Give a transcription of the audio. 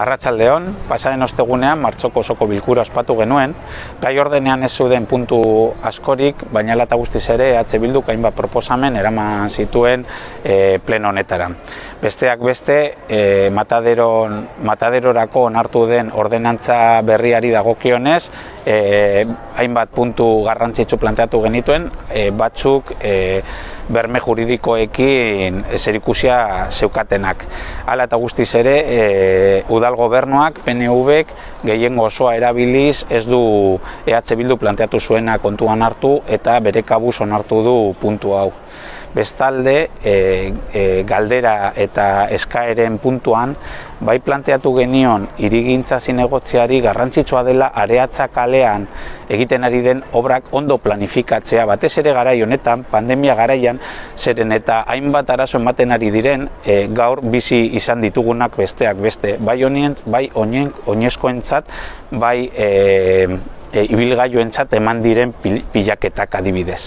Arratsaldeon, pasaren ostegunean martxoko osoko bilkura ospatu genuen, gai ordenean ez zeuden puntu askorik, baina hala eta guztiz ere EH Bilduk hainbat proposamen eraman zituen pleno honetara. Besteak beste, Mataderorako onartu den ordenantza berriari dagokionez, hainbat puntu garrantzitsu planteatu genituen, batzuk berme juridikoekin zerikusia zeukatenak. Hala eta guztiz ere, udal gobernuak, PNV-ek gehiengo osoa erabiliz ez du EH Bildu planteatu zuena kontuan hartu eta bere kabuz onartu du puntu hau. Bestalde, galdera eta eskaeren puntuan, bai planteatu genion hirigintza zinegotziari garrantzitsua dela Areatza kalean egiten ari den obrak ondo planifikatzea, batez ere garai honetan, pandemia garaian, zeren eta hainbat arazo ematen ari diren, gaur bizi izan ditugunak besteak beste, bai oinezkoentzat, bai ibilgailuentzat eman diren pilaketak adibidez.